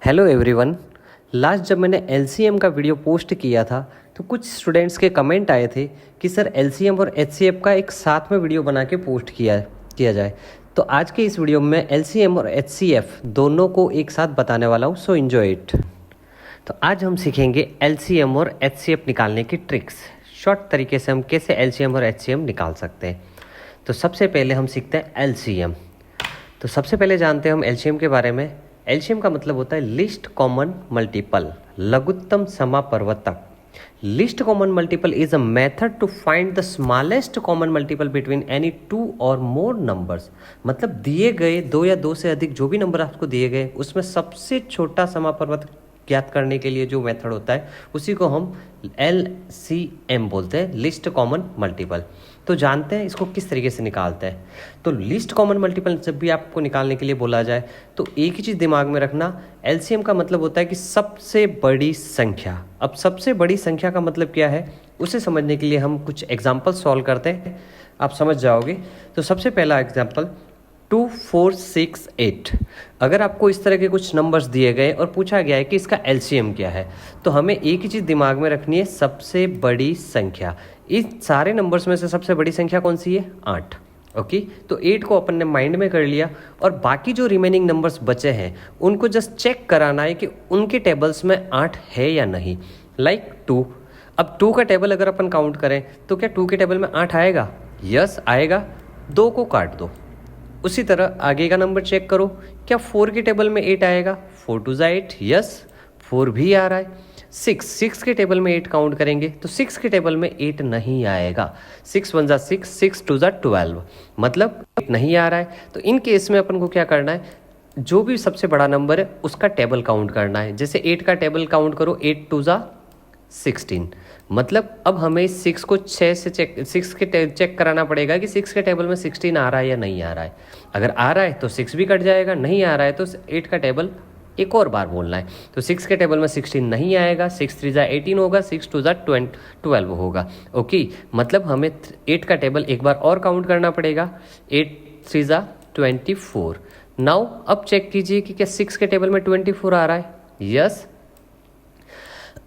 Hello everyone. Last जब मैंने LCM का वीडियो पोस्ट किया था तो कुछ स्टूडेंट्स के कमेंट आए थे कि सर एलसीएम और एचसीएफ का एक साथ में वीडियो बना के पोस्ट किया जाए। तो आज के इस वीडियो में एलसीएम और एचसीएफ दोनों को एक साथ बताने वाला हूँ, सो एंजॉय इट। तो आज हम सीखेंगे एलसीएम और एचसीएफ निकालने की ट्रिक्स। शॉर्ट तरीके से हम कैसे एलसीएम और एचसीएम निकाल सकते हैं। तो सबसे पहले हम सीखते हैं एलसीएम। तो सबसे पहले जानते हैं हम एलसीएम के बारे में। एलसीएम का मतलब होता है लिस्ट कॉमन मल्टीपल, लघुत्तम समापवर्तक। Least common multiple is a method to find the smallest common multiple between any two और मोर नंबर्स। मतलब दिए गए दो या दो से अधिक जो भी नंबर आपको दिए गए उसमें सबसे छोटा समापवर्तक ज्ञात करने के लिए जो मेथड होता है उसी को हम LCM बोलते हैं, लिस्ट कॉमन मल्टीपल। तो जानते हैं इसको किस तरीके से निकालते हैं। तो लिस्ट कॉमन मल्टीपल जब भी आपको निकालने के लिए बोला जाए तो एक ही चीज़ दिमाग में रखना, LCM का मतलब होता है कि सबसे बड़ी संख्या। अब सबसे बड़ी संख्या का मतलब क्या है उसे समझने के लिए हम कुछ एग्जाम्पल सॉल्व करते हैं, आप समझ जाओगे। तो सबसे पहला एग्जाम्पल 2, 4, 6, 8। अगर आपको इस तरह के कुछ नंबर्स दिए गए और पूछा गया है कि इसका एलसीएम क्या है तो हमें एक ही चीज़ दिमाग में रखनी है, सबसे बड़ी संख्या। इस सारे नंबर्स में से सबसे बड़ी संख्या कौन सी है? 8। ओके, तो 8 को अपन ने माइंड में कर लिया और बाकी जो रिमेनिंग नंबर्स बचे हैं उनको जस्ट चेक कराना है कि उनके टेबल्स में 8 है या नहीं। लाइक 2। अब 2 का टेबल अगर अपन काउंट करें तो क्या 2 के टेबल में 8 आएगा? यस आएगा। 2 को काट दो। उसी तरह आगे का नंबर चेक करो, क्या 4 के टेबल में 8 आएगा? 4 2 8, यस 4 भी आ रहा है। 6 के टेबल में 8 काउंट करेंगे तो 6 के टेबल में 8 नहीं आएगा। 6 1 6, 6 2 12, मतलब 8 नहीं आ रहा है। तो इन केस में अपन को क्या करना है, जो भी सबसे बड़ा नंबर है उसका टेबल काउंट करना है। जैसे 8 का टेबल काउंट करो, 8 2 16, मतलब अब हमें 6 को 6 से चेक कराना पड़ेगा कि 6 के टेबल में 16 आ रहा है या नहीं आ रहा है। अगर आ रहा है तो 6 भी कट जाएगा, नहीं आ रहा है तो 8 का टेबल एक और बार बोलना है। तो 6 के टेबल में 16 नहीं आएगा, 6 3 18 होगा, 6 2 12 होगा। ओके, मतलब हमें 8 का टेबल एक बार और काउंट करना पड़ेगा, 8 3 24। नाउ अब चेक कीजिए कि क्या 6 के टेबल में 24 आ रहा है? यस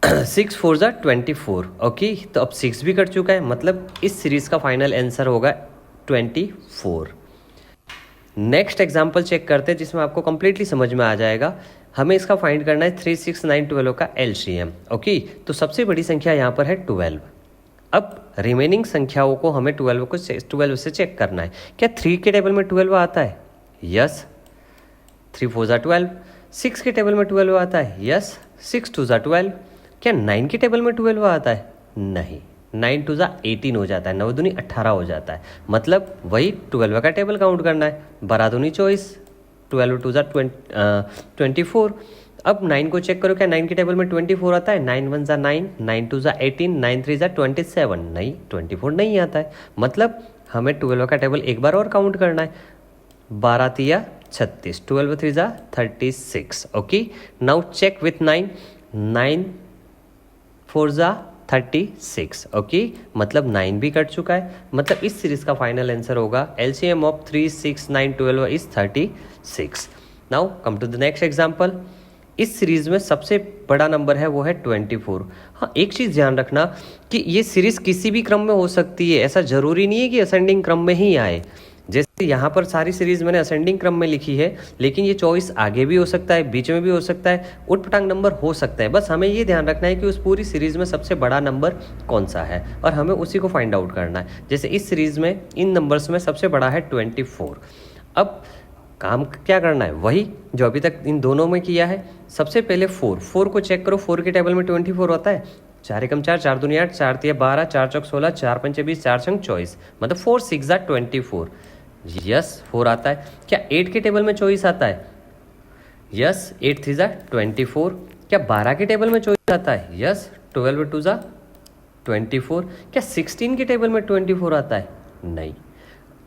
6 4 24। ओके, तो अब 6 भी कट चुका है, मतलब इस सीरीज का फाइनल आंसर होगा 24। नेक्स्ट एग्जांपल चेक करते हैं जिसमें आपको कंप्लीटली समझ में आ जाएगा। हमें इसका फाइंड करना है 3 6 9 12 का एलसीएम। ओके, तो सबसे बड़ी संख्या यहाँ पर है 12। अब रिमेनिंग संख्याओं को हमें 12 से चेक करना है। क्या 3 के टेबल में 12 आता है? यस 3 4 12। 6 के टेबल में 12 आता है? यस 6 2 12। क्या 9 के टेबल में 12 आता है? नहीं, 9 2 18 हो जाता है, 9 दूनी 18 हो जाता है। मतलब वही 12 का टेबल काउंट करना है, 12 दूनी 24, 12 2 24। अब 9 को चेक करो, क्या 9 के टेबल में 24 आता है? 9 1 9, 9 2 18, 9 3 27। नहीं, 24 नहीं आता है। मतलब हमें 12 का टेबल एक बार और काउंट करना है, 12 3 36, 12 3 36। Okay, now check with 9, 9 4 36। Okay, मतलब 9 भी कट चुका है। मतलब इस सीरीज का फाइनल आंसर होगा LCM of 3 6 9 12 is 36। Now come to the next example. इस सीरीज में सबसे बड़ा नंबर है वो है 24। हाँ, एक चीज़ ध्यान रखना कि ये सीरीज किसी भी क्रम में हो सकती है, ऐसा जरूरी नहीं है कि असेंडिंग क्रम में ही आए। जैसे यहाँ पर सारी सीरीज मैंने असेंडिंग क्रम में लिखी है, लेकिन ये चॉइस आगे भी हो सकता है, बीच में भी हो सकता है, उठपटांग नंबर हो सकता है। बस हमें ये ध्यान रखना है कि उस पूरी सीरीज में सबसे बड़ा नंबर कौन सा है और हमें उसी को फाइंड आउट करना है। जैसे इस सीरीज में इन नंबर्स में सबसे बड़ा है 24। अब काम क्या करना है, वही जो अभी तक इन दोनों में किया है। सबसे पहले 4 को चेक करो, 4 के टेबल में 24 होता है? 4 एकम 4, 4 दूनी 8, 4 3 12, 4 चौक 16, 4 पंचे 20, 4 छंग 24, मतलब 4 6 24। यस 4 आता है। क्या 8 के टेबल में 24 आता है? यस 8 3 24। क्या 12 के टेबल में 24 आता है? यस 12 2 24। क्या 16 के टेबल में 24 आता है? नहीं।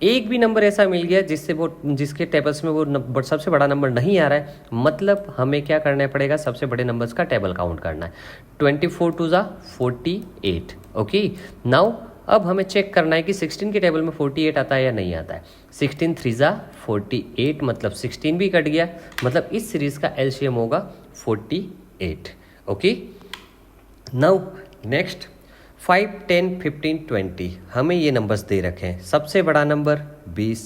एक भी नंबर ऐसा मिल गया जिसके टेबल्स में वो सबसे बड़ा नंबर नहीं आ रहा है, मतलब हमें क्या करना पड़ेगा, सबसे बड़े नंबर्स का टेबल काउंट करना है। 24 2 48। ओके, नाउ अब हमें चेक करना है कि 16 के टेबल में 48 आता है या नहीं आता है। 16 3 48, मतलब 16 भी कट गया, मतलब इस सीरीज का एलसीएम होगा 48. ओके, नाउ नेक्स्ट 5, 10, 15, 20 हमें ये नंबर्स दे रखे हैं। सबसे बड़ा नंबर 20।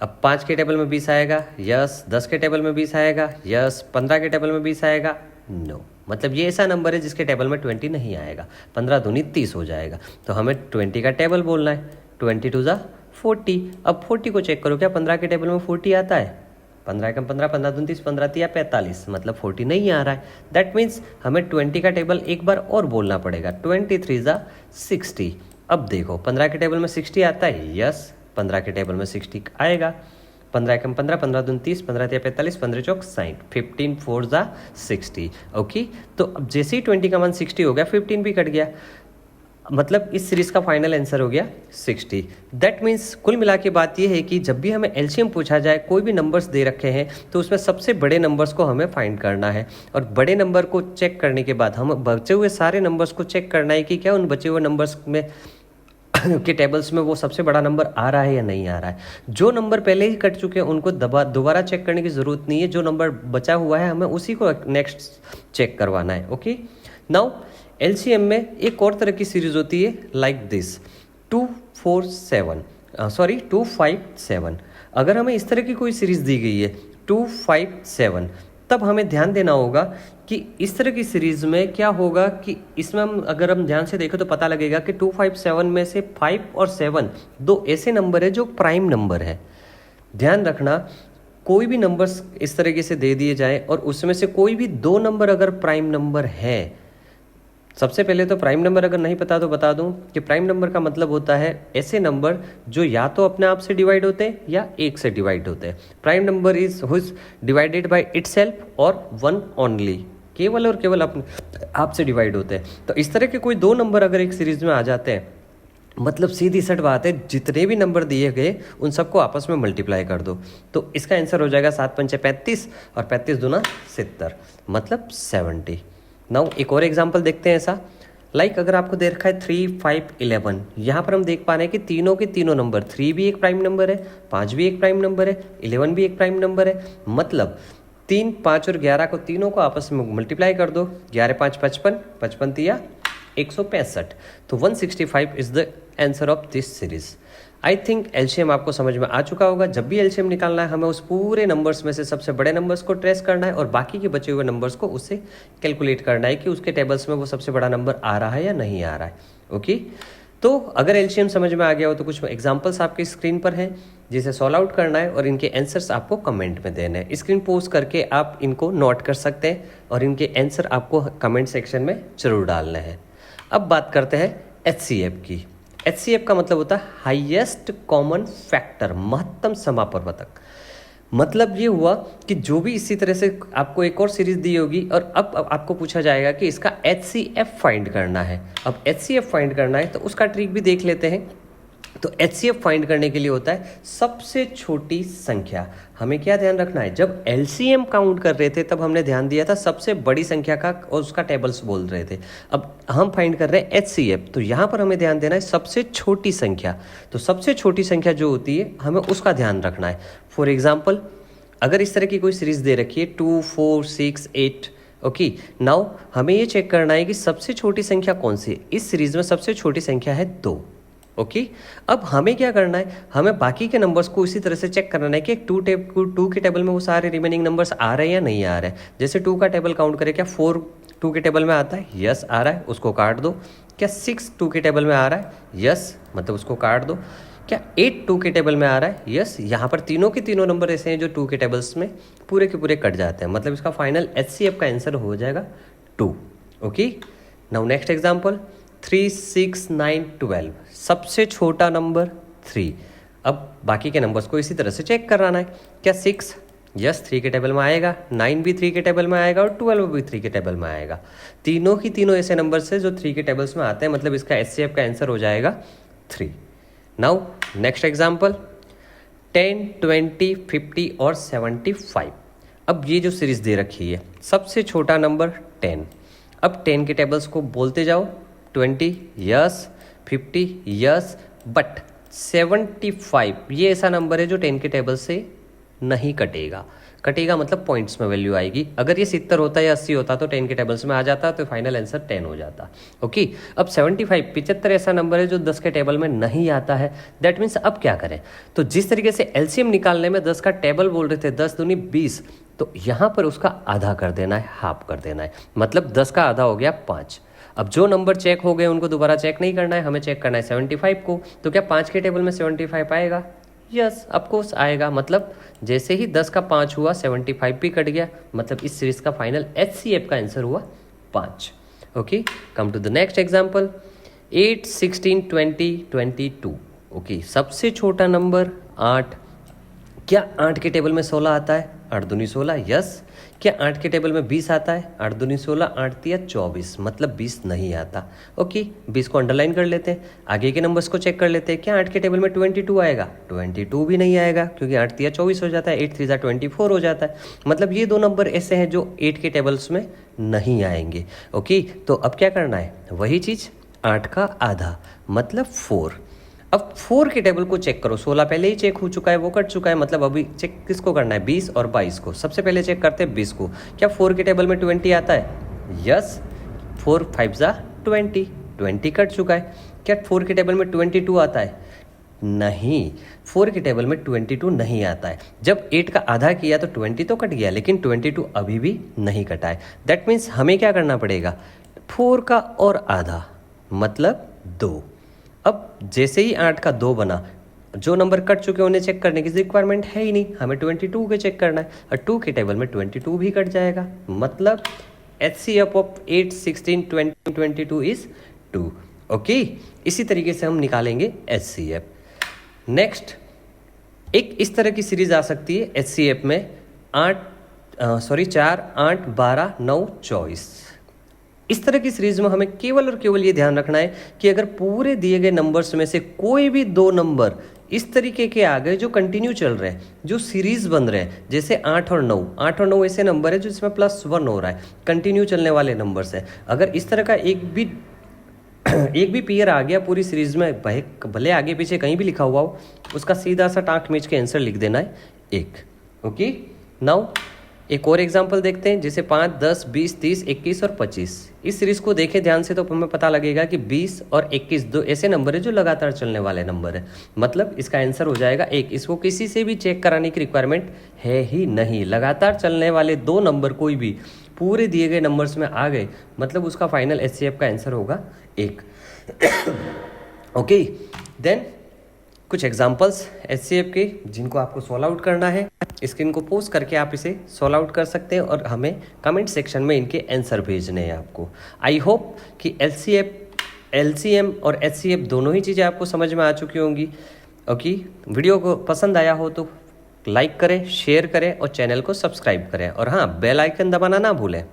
अब 5 के टेबल में 20 आएगा, यस। 10 के टेबल में 20 आएगा, यस। 15 के टेबल में 20 आएगा, नो। मतलब ये ऐसा नंबर है जिसके टेबल में 20 नहीं आएगा। 15 दूनी 30 हो जाएगा, तो हमें 20 का टेबल बोलना है। 20 टू ज़ा 40। अब 40 को चेक करो, क्या 15 के टेबल में 40 आता है? 15 कम 15, 15 दूनी 30, 15 तिया 45, मतलब 40 नहीं आ रहा है। दैट मीन्स हमें 20 का टेबल एक बार और बोलना पड़ेगा। 23 ज़ा 60। अब देखो 15 के टेबल में 60 आता है, यस। 15 के टेबल में 60 आएगा। 15 कम 15, 15 दूनी 30, 15 तिया 45, 15 चौक 60, 15 4 ज़ा 60। ओके, तो अब जैसे ही 20 का मान 60 हो गया, 15 भी कट गया, मतलब इस सीरीज का फाइनल आंसर हो गया 60। दैट मीन्स कुल मिला के बात यह है कि जब भी हमें एलसीएम पूछा जाए, कोई भी नंबर्स दे रखे हैं, तो उसमें सबसे बड़े नंबर्स को हमें फाइंड करना है। और बड़े नंबर को चेक करने के बाद हम बचे हुए सारे नंबर्स को चेक करना है कि क्या उन बचे हुए नंबर्स में के टेबल्स में वो सबसे बड़ा नंबर आ रहा है या नहीं आ रहा है। जो नंबर पहले ही कट चुके हैं उनको दोबारा चेक करने की ज़रूरत नहीं है। जो नंबर बचा हुआ है हमें उसी को नेक्स्ट चेक करवाना है। ओके, नाउ एलसीएम में एक और तरह की सीरीज होती है लाइक दिस 257। अगर हमें इस तरह की कोई सीरीज दी गई है 257, तब हमें ध्यान देना होगा कि इस तरह की सीरीज में क्या होगा कि इसमें अगर हम ध्यान से देखें तो पता लगेगा कि 257 में से 5 और 7 दो ऐसे नंबर है जो प्राइम नंबर है। ध्यान रखना, कोई भी नंबर्स इस तरीके से दे दिए जाए और उसमें से कोई भी दो नंबर अगर प्राइम नंबर है, सबसे पहले तो प्राइम नंबर अगर नहीं पता तो बता दूं कि प्राइम नंबर का मतलब होता है ऐसे नंबर जो या तो अपने आप से डिवाइड होते हैं या एक से डिवाइड होते हैं। Prime number is whose divided by itself और वन ओनली, केवल और केवल अपने आप से डिवाइड होते हैं। तो इस तरह के कोई दो नंबर अगर एक सीरीज में आ जाते हैं, मतलब सीधी सट बात है, जितने भी नंबर दिए गए उन सबको आपस में मल्टीप्लाई कर दो, तो इसका आंसर हो जाएगा 7 पंचे 35 और 35 दूना 70, मतलब 70। नाउ एक और एग्जांपल देखते हैं ऐसा। लाइक अगर आपको दे रखा है 3, 5, 11, यहाँ पर हम देख पा रहे हैं कि तीनों के तीनों नंबर, 3 भी एक प्राइम नंबर है, 5 भी एक प्राइम नंबर है, 11 भी एक प्राइम नंबर है। मतलब 3, 5 और 11 को तीनों को आपस में मल्टीप्लाई कर दो। 11 5 55, 55 तिया 165, तो 165 is the answer of this series. I think LCM आपको समझ में आ चुका होगा। जब भी एलसीएम निकालना है हमें उस पूरे नंबर्स में से सबसे बड़े नंबर्स को ट्रेस करना है और बाकी के बचे हुए नंबर्स को उससे कैलकुलेट करना है कि उसके टेबल्स में वो सबसे बड़ा नंबर आ रहा है या नहीं आ रहा है। ओके, तो अगर एलसीएम समझ में आ गया हो तो कुछ एग्जाम्पल्स आपकी स्क्रीन पर हैं जिसे सॉल्व आउट करना है और इनके आंसर्स आपको कमेंट में देने हैं। स्क्रीन पोस्ट करके आप इनको नोट कर सकते हैं और इनके आंसर आपको कमेंट सेक्शन में जरूर डालने हैं। अब बात करते हैं एचसीएफ की। एचसीएफ का मतलब होता है हाईएस्ट कॉमन फैक्टर, महत्तम समापवर्तक। मतलब ये हुआ कि जो भी इसी तरह से आपको एक और सीरीज दी होगी और अब आपको पूछा जाएगा कि इसका एचसीएफ फाइंड करना है। अब एचसीएफ फाइंड करना है तो उसका ट्रिक भी देख लेते हैं। तो एचसीएफ फाइंड करने के लिए होता है सबसे छोटी संख्या। हमें क्या ध्यान रखना है, जब एलसीएम काउंट कर रहे थे तब हमने ध्यान दिया था सबसे बड़ी संख्या का और उसका टेबल्स बोल रहे थे। अब हम फाइंड कर रहे हैं एचसीएफ, तो यहाँ पर हमें ध्यान देना है सबसे छोटी संख्या। तो सबसे छोटी संख्या जो होती है हमें उसका ध्यान रखना है। फॉर एग्जाम्पल अगर इस तरह की कोई सीरीज दे रखी है 2, 4, 6, 8, ओके, नाउ हमें ये चेक करना है कि सबसे छोटी संख्या कौन सी है। इस सीरीज में सबसे छोटी संख्या है 2। ओके, अब हमें क्या करना है, हमें बाकी के नंबर्स को इसी तरह से चेक करना है कि 2 के टेबल में वो सारे रिमेनिंग नंबर्स आ रहे हैं या नहीं आ रहे हैं। जैसे 2 का टेबल काउंट करें, क्या 4 2 के टेबल में आता है, यस आ रहा है, उसको काट दो। क्या 6 2 के टेबल में आ रहा है, यस, मतलब उसको काट दो। क्या 8 2 के टेबल में आ रहा है, यस। यहाँ पर तीनों के तीनों नंबर ऐसे हैं जो 2 के टेबल्स में पूरे के पूरे कट जाते हैं, मतलब इसका फाइनल एचसीएफ का आंसर हो जाएगा 2। ओके, नाउ नेक्स्ट एग्जाम्पल 3, 6, 9, 12, सबसे छोटा नंबर 3। अब बाकी के नंबर्स को इसी तरह से चेक कराना है। क्या 6, यस 3 के टेबल में आएगा, 9 भी 3 के टेबल में आएगा और 12 भी 3 के टेबल में आएगा। तीनों की तीनों ऐसे नंबर्स है जो 3 के टेबल्स में आते हैं, मतलब इसका एचसीएफ का आंसर हो जाएगा 3। नाउ नेक्स्ट एग्जाम्पल 10, 20, 50 और 75। अब ये जो सीरीज दे रखी है सबसे छोटा नंबर 10। अब 10 के टेबल्स को बोलते जाओ, 20 यस, 50 यस, बट 75 ये ऐसा नंबर है जो 10 के टेबल से नहीं कटेगा। कटेगा मतलब पॉइंट्स में वैल्यू आएगी। अगर ये 70 होता या 80 होता तो 10 के टेबल्स में आ जाता, तो फाइनल आंसर 10 हो जाता। ओके, अब 75 75 ऐसा नंबर है जो 10 के टेबल में नहीं आता है। दैट मीन्स अब क्या करें, तो जिस तरीके से एलसीएम निकालने में 10 का टेबल बोल रहे थे 10 दूनी 20, तो यहाँ पर उसका आधा कर देना है, हाफ कर देना है, मतलब 10 का आधा हो गया 5। अब जो नंबर चेक हो गए उनको दोबारा चेक नहीं करना है, हमें चेक करना है 75 को। तो क्या 5 के टेबल में 75 आएगा? यस ऑफकोर्स आएगा। मतलब जैसे ही 10 का 5 हुआ 75 भी कट गया, मतलब इस सीरीज का फाइनल HCF का आंसर हुआ 5। Okay, come to the next example. 8, 16, 20, 22। Okay, सबसे छोटा नंबर 8। क्या 8 के टेबल में 16 आता है? 8 दूनी 16, यस। क्या 8 के टेबल में 20 आता है? 8 दूनी 16, 8 तिया 24, मतलब 20 नहीं आता। ओके, 20 को अंडरलाइन कर लेते हैं। आगे के नंबर्स को चेक कर लेते हैं। क्या 8 के टेबल में 22 आएगा? 22 भी नहीं आएगा, क्योंकि 8 तिया 24 हो जाता है, 8 3 जा 24 हो जाता है। मतलब ये दो नंबर ऐसे हैं जो 8 के टेबल्स में नहीं आएंगे। ओके, तो अब क्या करना है? वही चीज़, 8 का आधा मतलब 4। अब 4 के टेबल को चेक करो। 16 पहले ही चेक हो चुका है, वो कट चुका है, मतलब अभी चेक किसको करना है? 20 और 22 को। सबसे पहले चेक करते हैं 20 को। क्या 4 के टेबल में 20 आता है? यस। 4 5 जा 20, 20 कट चुका है। क्या 4 के टेबल में 22 आता है? नहीं, 4 के टेबल में 22 नहीं आता है। जब 8 का आधा किया तो 20 तो कट गया, लेकिन 22 अभी भी नहीं कटा है। दैट मीन्स हमें क्या करना पड़ेगा? 4 का और आधा मतलब 2। अब जैसे ही 8 का 2 बना, जो नंबर कट चुके हैं उन्हें चेक करने की रिक्वायरमेंट है ही नहीं, हमें 22 के चेक करना है, और 2 के टेबल में 22 भी कट जाएगा, मतलब HCF ऑफ 8, 16, 20, 22 इज 2। ओके, इसी तरीके से हम निकालेंगे HCF। नेक्स्ट, एक इस तरह की सीरीज आ सकती है HCF में 4, 8, 12, 9, 24। इस तरह की सीरीज में हमें केवल और केवल ये ध्यान रखना है कि अगर पूरे दिए गए नंबर्स में से कोई भी दो नंबर इस तरीके के आ गए जो कंटिन्यू चल रहे हैं, जो सीरीज बन रहे हैं, जैसे 8 और 9। 8 और 9 ऐसे नंबर है जो इसमें +1 हो रहा है, कंटिन्यू चलने वाले नंबर्स है। अगर इस तरह का एक भी पेयर आ गया पूरी सीरीज में, भले आगे पीछे कहीं भी लिखा हुआ हो, उसका सीधा सा टाँक खींच के आंसर लिख देना है 1। ओके, नाउ एक और एग्जाम्पल देखते हैं, जैसे 5, 10, 20, 30, 21 और 25। इस सीरीज को देखें ध्यान से तो हमें पता लगेगा कि 20 और 21 दो ऐसे नंबर है जो लगातार चलने वाले नंबर है, मतलब इसका आंसर हो जाएगा 1। इसको किसी से भी चेक कराने की रिक्वायरमेंट है ही नहीं। लगातार चलने वाले दो नंबर कोई भी पूरे दिए गए नंबर्स में आ गए, मतलब उसका फाइनल HCF का आंसर होगा 1। ओके, देन कुछ एग्जाम्पल्स HCF के जिनको आपको सॉल्व आउट करना है। स्क्रीन को पोस्ट करके आप इसे सॉल्व आउट कर सकते हैं और हमें कमेंट सेक्शन में इनके आंसर भेजने हैं आपको। आई होप कि LCM और HCF दोनों ही चीज़ें आपको समझ में आ चुकी होंगी। ओके, वीडियो को पसंद आया हो तो लाइक करें, शेयर करें और चैनल को सब्सक्राइब करें, और हाँ, बेल आइकन दबाना ना भूलें।